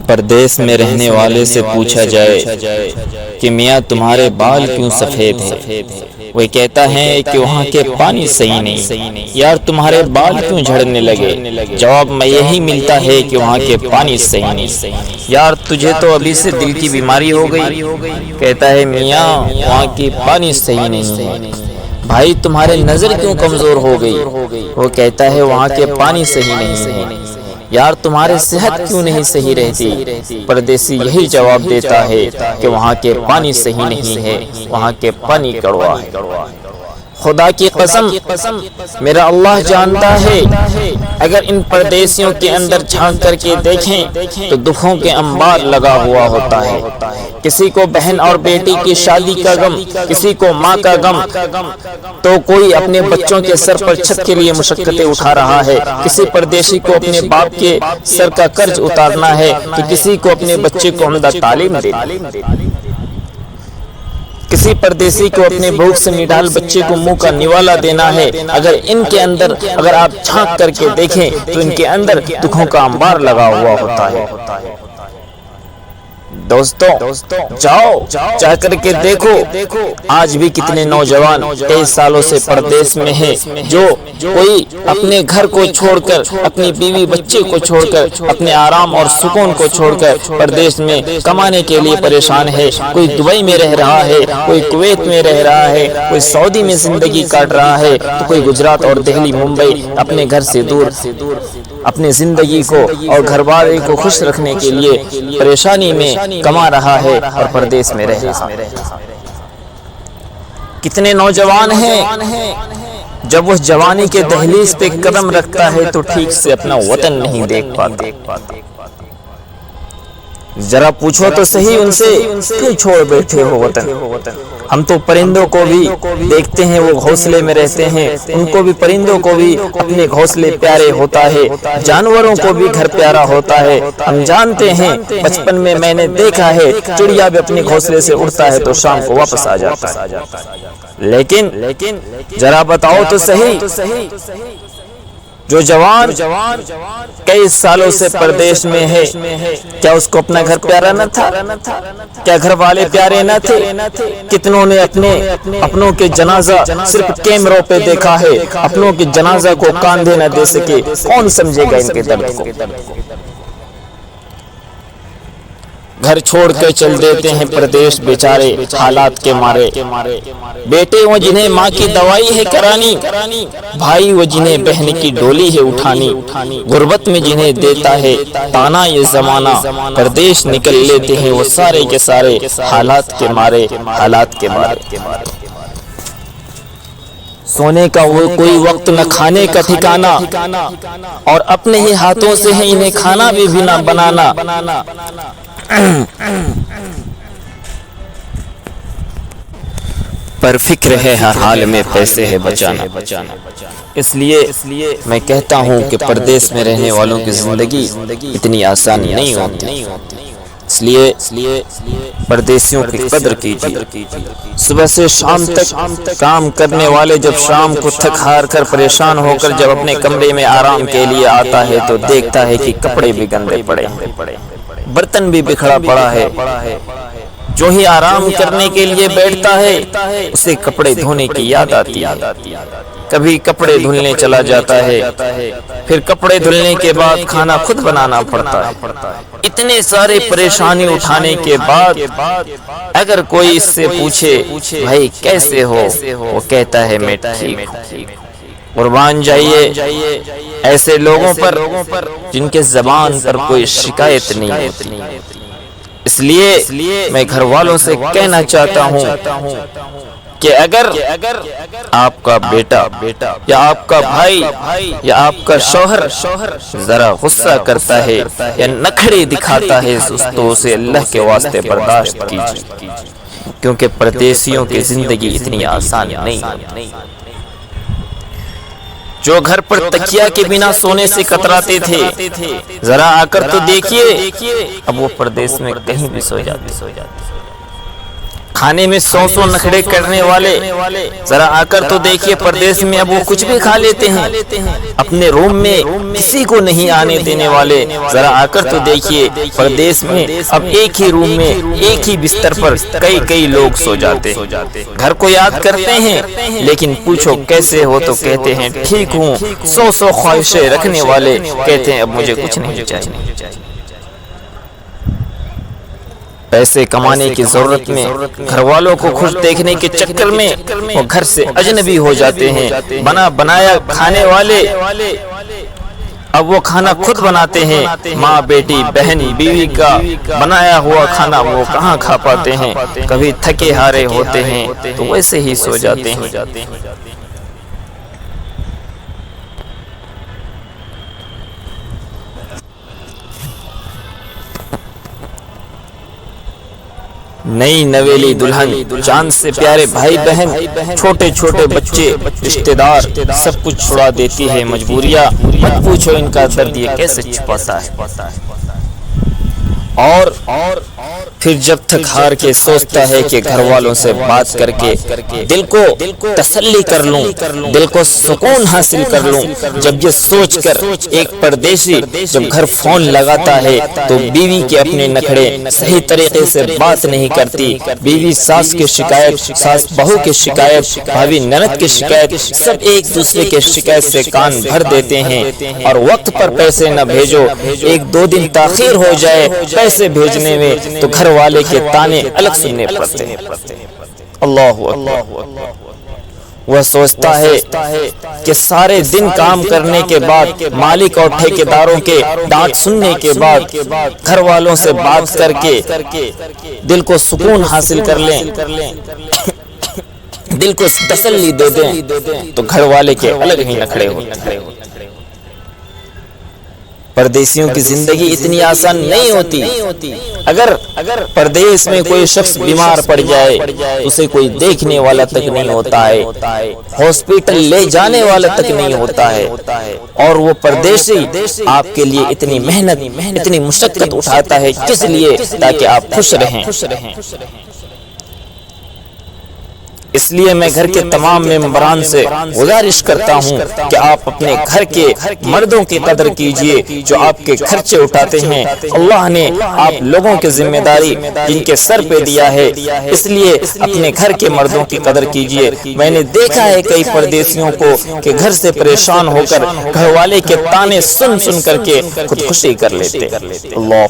پردیس میں رہنے والے سے پوچھا جائے کہ میاں تمہارے بال کیوں سفید ہیں، وہ کہتا ہے کہ وہاں کے پانی صحیح نہیں۔ یار تمہارے بال کیوں جھڑنے لگے؟ جواب میں یہی ملتا ہے کہ وہاں کے پانی صحیح نہیں۔ یار تجھے تو ابھی سے دل کی بیماری ہو گئی، کہتا ہے میاں وہاں کی پانی صحیح نہیں ہے۔ بھائی تمہارے نظر کیوں کمزور ہو گئی؟ وہ کہتا ہے وہاں کے پانی صحیح نہیں ہے۔ یار تمہاری صحت کیوں نہیں صحیح رہتی؟ پردیسی یہی جواب دیتا ہے کہ وہاں کے پانی صحیح نہیں ہے، وہاں کے پانی کڑوا ہے۔ خدا کی قسم میرا اللہ جانتا ہے، اگر ان پردیسیوں کے اندر جھانک کر کے دیکھیں تو دکھوں کے انبار لگا ہوا ہوتا ہے۔ کسی کو بہن اور بیٹی کی شادی کا غم، کسی کو ماں کا غم، تو کوئی اپنے بچوں کے سر پر چھت کے لیے مشقتیں اٹھا رہا ہے۔ کسی پردیسی کو اپنے باپ کے سر کا قرض اتارنا ہے، تو کسی کو اپنے بچے کو عمدہ تعلیم دینا، کسی پردیسی کو اپنے بھوک سے نڈال بچے کو منہ کا نوالا دینا ہے۔ اگر ان کے اندر اگر آپ جھانک کر کے دیکھیں تو ان کے اندر دکھوں کا انبار لگا ہوا ہوتا ہے۔ دوستو جاؤ چاہ کر کے دیکھو، آج بھی کتنے نوجوان کئی سالوں سے پردیس میں ہیں، جو کوئی اپنے گھر کو چھوڑ کر، اپنی بیوی بچے کو چھوڑ کر، اپنے آرام اور سکون کو چھوڑ کر پردیس میں کمانے کے لیے پریشان ہے۔ کوئی دبئی میں رہ رہا ہے، کوئی کویت میں رہ رہا ہے، کوئی سعودی میں زندگی کاٹ رہا ہے، تو کوئی گجرات اور دہلی ممبئی اپنے گھر سے دور اپنی زندگی کو اور گھر والے کو خوش رکھنے کے لیے پریشانی میں کما رہا ہے اور پردیس میں رہ رہا ہے۔ کتنے نوجوان ہیں جب وہ جوانی کے دہلیز پہ قدم رکھتا ہے تو ٹھیک سے اپنا وطن نہیں دیکھ پاتا۔ ذرا پوچھو تو صحیح ان سے، کیوں چھوڑ بیٹھے ہو وطن؟ ہم تو پرندوں کو بھی دیکھتے ہیں، وہ گھونسلے میں رہتے ہیں، ان کو بھی پرندوں کو بھی اپنے گھونسلے پیارے ہوتا ہے، جانوروں کو بھی گھر پیارا ہوتا ہے۔ ہم جانتے ہیں، بچپن میں میں نے دیکھا ہے چڑیا بھی اپنے گھونسلے سے اڑتا ہے تو شام کو واپس آ جاتا ہے۔ لیکن ذرا بتاؤ تو صحیح، جو جوان کئی سالوں سے پردیس میں ہے، کیا اس کو اپنا گھر پیارا نہ تھا؟ کیا گھر والے پیارے نہ تھے؟ کتنوں نے اپنوں کے جنازہ صرف کیمروں پہ دیکھا ہے، اپنوں کے جنازہ کو کاندھے نہ دے سکے۔ کون سمجھے گا ان کے درد کو؟ گھر چھوڑ کے چل دیتے ہیں پردیس بیچارے حالات کے مارے۔ بیٹے وہ جنہیں ماں کی دوائی ہے کرانی، بھائی وہ جنہیں بہن کی ڈولی ہے اٹھانی، غربت میں جنہیں دیتا ہے تانا یہ زمانہ، پردیس نکل لیتے ہیں وہ سارے کے سارے حالات کے مارے، حالات کے مارے۔ سونے کا وہ کوئی وقت نہ کھانے کا ٹھکانہ، اور اپنے ہی ہاتھوں سے ہے انہیں کھانا بھی نہ بنانا۔ پر فکر ہے ہر حال میں پیسے ہے بچانا۔ اس لیے میں کہتا ہوں کہ پردیس میں رہنے والوں کی زندگی اتنی آسان نہیں ہوتی۔ اس لیے پردیسیوں کی قدر کیجیے۔ صبح سے شام تک کام کرنے والے جب شام کو تھک ہار کر پریشان ہو کر جب اپنے کمرے میں آرام کے لیے آتا ہے تو دیکھتا ہے کہ کپڑے بھی گندے پڑے ہیں، برتن بھی بکھرا پڑا ہے۔ جو ہی آرام کرنے کے لیے بیٹھتا ہے اسے کپڑے دھونے کی یاد آتی ہے۔ کبھی کپڑے دھلنے چلا جاتا ہے، پھر کپڑے دھلنے کے بعد کھانا خود بنانا پڑتا ہے۔ اتنے سارے پریشانی اٹھانے کے بعد اگر کوئی اس سے پوچھے بھائی کیسے ہو، وہ کہتا ہے میں ٹھیک ہوں۔ قربان جائیے ایسے لوگوں پر جن کے زبان پر کوئی شکایت نہیں ہوتی۔ اس لیے میں گھر والوں سے کہنا چاہتا ہوں کہ اگر آپ کا بیٹا یا آپ کا بھائی یا آپ کا شوہر ذرا غصہ کرتا ہے یا نخرے دکھاتا ہے تو اسے اللہ کے واسطے برداشت کیجیے، کیونکہ پردیسیوں کی زندگی اتنی آسان نہیں ہوتی۔ جو گھر پر تکیا کے بنا سونے سے کتراتے تھے، ذرا آ کر تو دیکھیے اب وہ پردیس میں کہیں بھی سو جاتے۔ کھانے میں 100 نخرے کرنے والے ذرا آ کر تو دیکھیے پردیس میں اب وہ کچھ بھی کھا لیتے ہیں، اپنے روم میں کسی کو نہیں آنے دینے والے ذرا آ کر تو دیکھیے پردیس میں اب ایک ہی روم میں ایک ہی بستر پر کئی لوگ سو جاتے ہیں، گھر کو یاد کرتے ہیں لیکن پوچھو کیسے ہو تو کہتے ہیں ٹھیک ہوں، 100 خواہشیں رکھنے والے کہتے ہیں اب مجھے کچھ نہیں چاہیے۔ پیسے کمانے کی ضرورت میں گھر والوں کو خوش دیکھنے کے چکر میں وہ گھر سے اجنبی ہو جاتے ہیں، بنا بنایا کھانے والے اب وہ کھانا خود بناتے ہیں، ماں بیٹی بہن بیوی کا بنایا ہوا کھانا وہ کہاں کھا پاتے ہیں، کبھی تھکے ہارے ہوتے ہیں تو ویسے ہی سو جاتے ہیں۔ نئی نویلی دلہن، چاند سے پیارے بھائی بہن، چھوٹے چھوٹے بچے، رشتہ دار سب کچھ چھڑا دیتی ہے مجبوریاں، مت پوچھو ان کا درد یہ کیسے چھپاتا ہے۔ اور پھر جب تک ہار کے سوچتا ہے کہ گھر والوں سے بات کر کے دل کو تسلی کر لوں، دل کو سکون حاصل کر لوں، جب یہ سوچ کر ایک پردیسی جب گھر فون لگاتا ہے تو بیوی کے اپنے نخرے صحیح طریقے سے بات نہیں کرتی، بیوی ساس کی شکایت، ساس بہو کی شکایت، بھابی نند کی شکایت، سب ایک دوسرے کے شکایت سے کان بھر دیتے ہیں، اور وقت پر پیسے نہ بھیجو، 1-2 دن تاخیر ہو جائے پیسے بھیجنے میں تو گھر والے کے تانے الگ سننے پڑتے ہیں۔ اللہ اکبر۔ وہ سوچتا ہے کہ سارے دن کام کرنے کے بعد، مالک اور ٹھیکیداروں کے ڈانٹ سننے کے بعد، گھر والوں سے بات کر کے دل کو سکون حاصل کر لیں، دل کو تسلی دے دیں تو گھر والے کے الگ ہی نخرے ہوتے ہیں۔ پردیسیوں کی زندگی اتنی آسان نہیں ہوتی۔ اگر پردیس میں کوئی شخص بیمار پڑ جائے اسے کوئی دیکھنے والا تک نہیں ہوتا ہے، ہاسپٹل لے جانے والا تک نہیں ہوتا ہے، اور وہ پردیسی آپ کے لیے اتنی محنت، اتنی مشقت اٹھاتا ہے کس لیے؟ تاکہ آپ خوش رہیں۔ اس لیے میں گھر کے تمام ممبران سے گزارش کرتا ہوں کہ آپ اپنے گھر کے مردوں کی قدر کیجئے جو آپ کے خرچے اٹھاتے ہیں۔ اللہ نے آپ لوگوں کی ذمہ داری جن کے سر پہ دیا ہے، اس لیے اپنے گھر کے مردوں کی قدر کیجئے۔ میں نے دیکھا ہے کئی پردیسیوں کو کہ گھر سے پریشان ہو کر گھر والے کے تانے سن کر کے خودکشی کر لیتے۔ اللہ